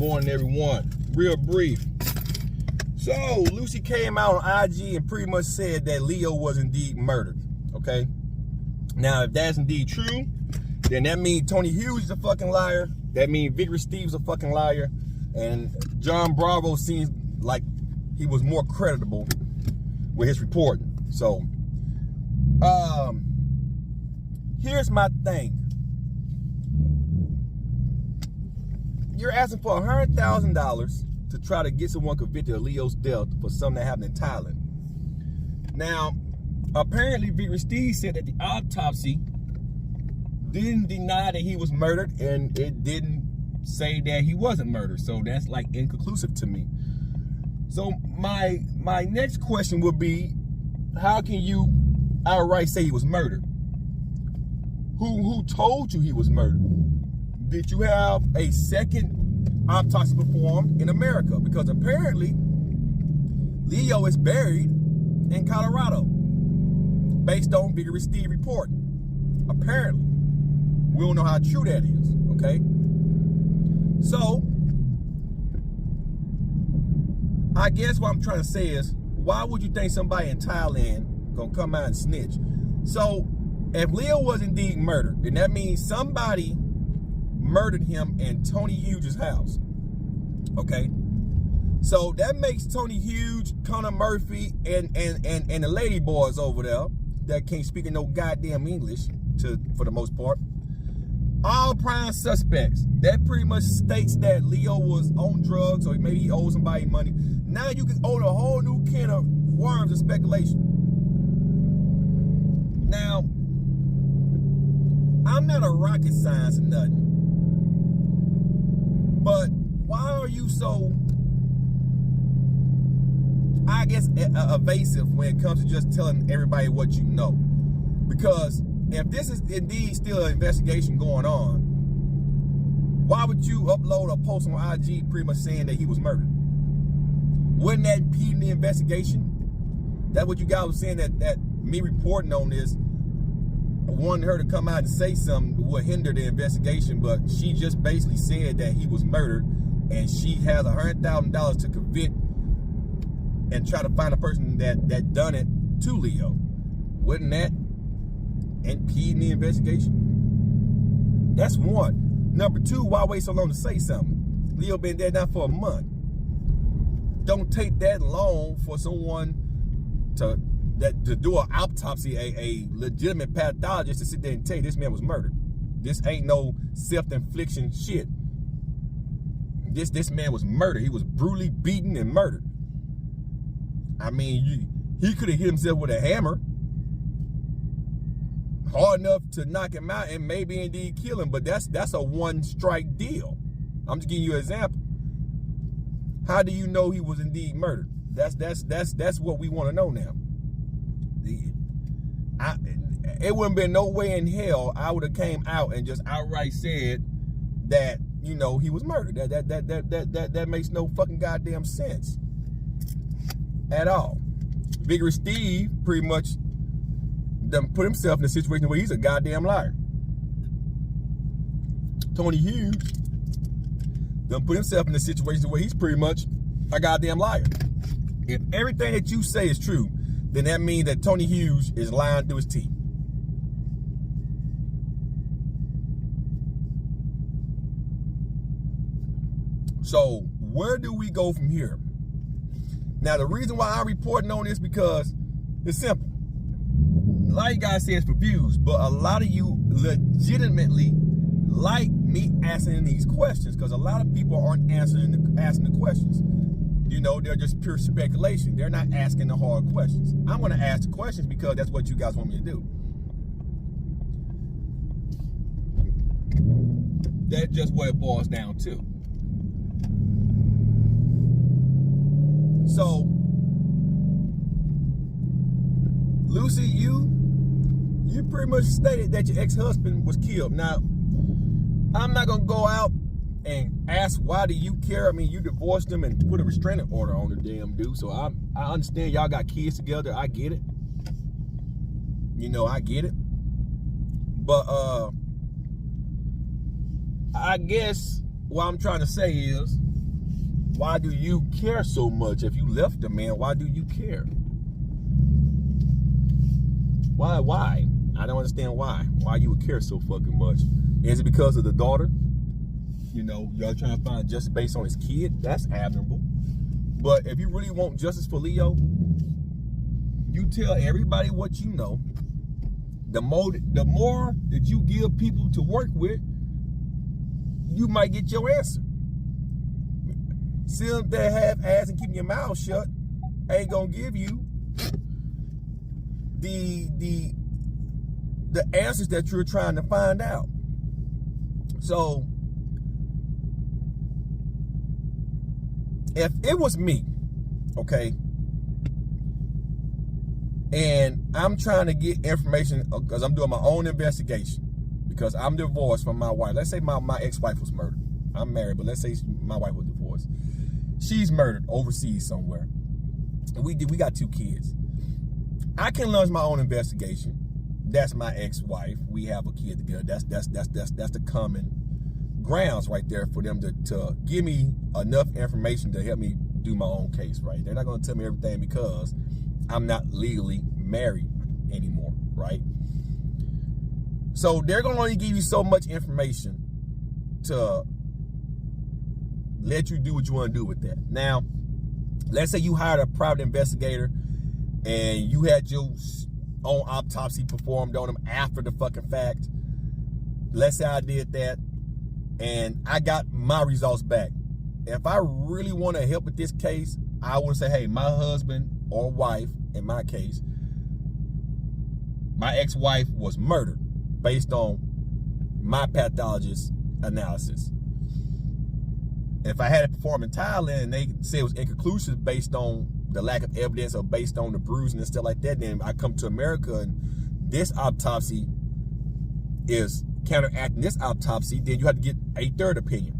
Morning, everyone. Real brief. So, Lucy came out on IG and pretty much said that Leo was indeed murdered. Okay? Now, if that's indeed true, then that means Tony Hughes is a fucking liar. That means Vigorous Steve's a fucking liar. And John Bravo seems like he was more creditable with his reporting. So, here's my thing. You're asking for $100,000 to try to get someone convicted of Leo's death for something that happened in Thailand. Now, apparently, Vigorous Steve said that the autopsy didn't deny that he was murdered, and it didn't say that he wasn't murdered. So that's like inconclusive to me. So my next question would be, how can you outright say he was murdered? Who told you he was murdered? Did you have a second autopsy performed in America? Because apparently Leo is buried in Colorado based on Vigorous Steve report. Apparently. We don't know how true that is, okay? So, I guess what I'm trying to say is, why would you think somebody in Thailand gonna come out and snitch? So, if Leo was indeed murdered, then that means somebody murdered him in Tony Hughes' house, okay? So, that makes Tony Hughes, Connor Murphy, and the lady boys over there that can't speak no goddamn English, for the most part, all prime suspects. That pretty much states that Leo was on drugs, or maybe he owed somebody money. Now you can own a whole new can of worms of speculation. Now, I'm not a rocket science or nothing, but why are you so, I guess, evasive when it comes to just telling everybody what you know? Because if this is indeed still an investigation going on, why would you upload a post on IG pretty much saying that he was murdered? Wouldn't that impede the investigation? That's what you guys were saying, that me reporting on this, wanting her to come out and say something would hinder the investigation, but she just basically said that he was murdered, and she has $100,000 to convict and try to find a person that done it to Leo. Wouldn't that impede the investigation? That's one. Number two, why wait so long to say something? Leo been dead now for a month. Don't take that long for someone to do an autopsy, a legitimate pathologist to sit there and tell you this man was murdered. This ain't no self-infliction shit. This man was murdered. He was brutally beaten and murdered. I mean, he could have hit himself with a hammer hard enough to knock him out and maybe indeed kill him, but that's a one-strike deal. I'm just giving you an example. How do you know he was indeed murdered? That's what we want to know now. It wouldn't been no way in hell I would have came out and just outright said that, you know, he was murdered. That makes no fucking goddamn sense at all. Vigorous Steve pretty much done put himself in a situation where he's a goddamn liar. Tony Hughes done put himself in a situation where he's pretty much a goddamn liar. If everything that you say is true, then that means that Tony Hughes is lying through his teeth. So where do we go from here? Now, the reason why I'm reporting on this because it's simple. A lot of you guys say it's for views, but a lot of you legitimately like me answering these questions because a lot of people aren't asking the questions. You know, they're just pure speculation. They're not asking the hard questions. I'm going to ask the questions because that's what you guys want me to do. That's just what it boils down to. So, Lucy, you pretty much stated that your ex-husband was killed. Now, I'm not going to go out and ask why do you care. I mean, you divorced him and put a restraining order on the damn dude. So I understand y'all got kids together. I get it. You know, I get it. But I guess what I'm trying to say is why do you care so much? If you left the man, why do you care? Why? I don't understand why. Why you would care so fucking much. Is it because of the daughter? You know, y'all trying to find justice based on his kid? That's admirable. But if you really want justice for Leo, you tell everybody what you know. The more that you give people to work with, you might get your answer. Sitting there half-ass and keeping your mouth shut ain't gonna give you the answers that you're trying to find out. So if it was me, okay, and I'm trying to get information because I'm doing my own investigation because I'm divorced from my wife. Let's say my ex-wife was murdered. I'm married, but let's say my wife was divorced. She's murdered overseas somewhere. And we got 2 kids. I can launch my own investigation. That's my ex-wife. We have a kid together. That's the common grounds right there for them to give me enough information to help me do my own case, right? They're not going to tell me everything because I'm not legally married anymore, right? So they're going to only give you so much information to let you do what you want to do with that. Now, let's say you hired a private investigator and you had your own autopsy performed on him after the fucking fact. Let's say I did that and I got my results back. If I really want to help with this case, I would say, hey, my husband or wife, in my case, my ex-wife was murdered based on my pathologist analysis. If I had it performed in Thailand and they say it was inconclusive based on the lack of evidence or based on the bruising and stuff like that, then I come to America and this autopsy is counteracting this autopsy, then you have to get a third opinion.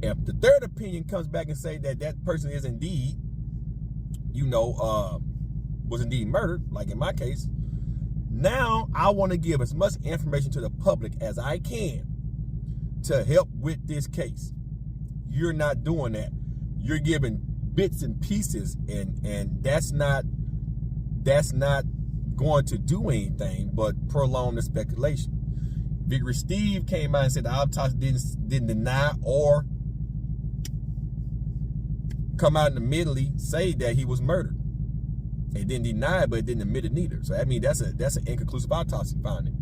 If the third opinion comes back and say that that person is indeed, was indeed murdered, like in my case, now I want to give as much information to the public as I can to help with this case. You're not doing that. You're giving bits and pieces, and that's not going to do anything but prolong the speculation. Victory Steve came out and said the autopsy didn't deny or come out and immediately say that he was murdered. It didn't deny it, but it didn't admit it neither. So I mean that's an inconclusive autopsy finding.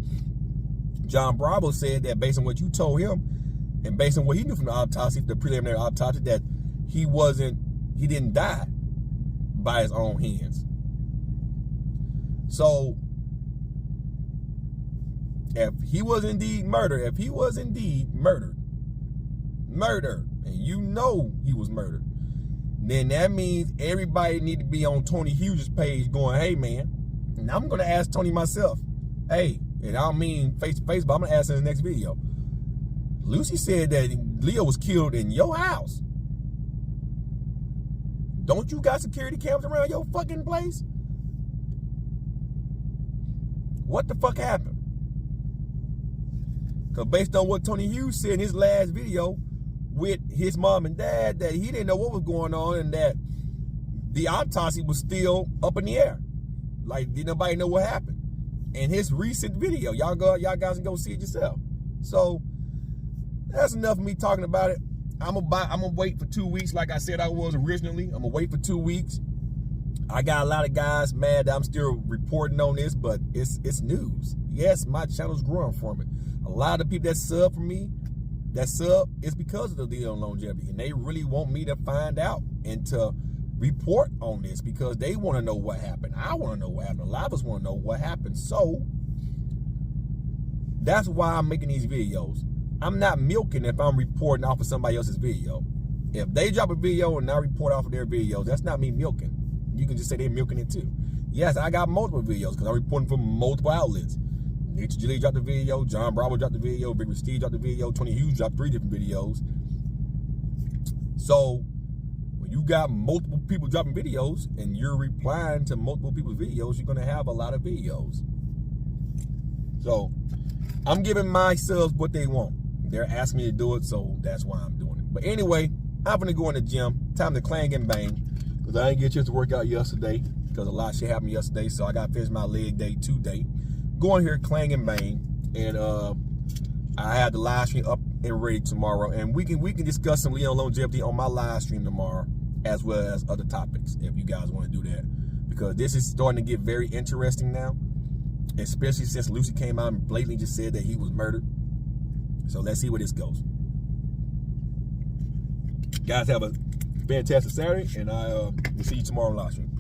John Bravo said that based on what you told him and based on what he knew from the autopsy, the preliminary autopsy, that he didn't die by his own hands. So if he was indeed murdered, and you know he was murdered, then that means everybody need to be on Tony Hughes' page going, hey man, and I'm gonna ask Tony myself, hey, and I don't mean face to face, but I'm gonna ask in the next video. Lucy said that Leo was killed in your house. Don't you got security cameras around your fucking place? What the fuck happened? Because based on what Tony Hughes said in his last video with his mom and dad, that he didn't know what was going on and that the autopsy was still up in the air. Like, did nobody know what happened? In his recent video, y'all guys can go see it yourself. So that's enough of me talking about it. I'm gonna wait for 2 weeks, like I said I was originally. I'm gonna wait for 2 weeks. I got a lot of guys mad that I'm still reporting on this, but it's news. Yes, my channel's growing from it. A lot of people that sub for me, that sub is because of the Leo longevity, and they really want me to find out and to report on this because they want to know what happened. I want to know what happened. A lot of us want to know what happened. So that's why I'm making these videos. I'm not milking if I'm reporting off of somebody else's video. If they drop a video and I report off of their videos, that's not me milking. You can just say they're milking it too. Yes, I got multiple videos because I'm reporting from multiple outlets. Nature Julie dropped the video, John Bravo dropped the video, Victory Steve dropped the video, Tony Hughes dropped 3 different videos. So when you got multiple people dropping videos and you're replying to multiple people's videos, you're gonna have a lot of videos. So I'm giving my subs what they want. They're asking me to do it, so that's why I'm doing it. But anyway, I'm gonna go in the gym. Time to clang and bang. Because I didn't get a chance to work out yesterday. Because a lot of shit happened yesterday. So I got to finish my leg day today. Go in here, clang and bang. And I have the live stream up and ready tomorrow. And we can discuss some Leon longevity on my live stream tomorrow, as well as other topics, if you guys want to do that. Because this is starting to get very interesting now. Especially since Lucy came out and blatantly just said that he was murdered. So let's see where this goes. Guys, have a fantastic Saturday, and I will see you tomorrow on live stream.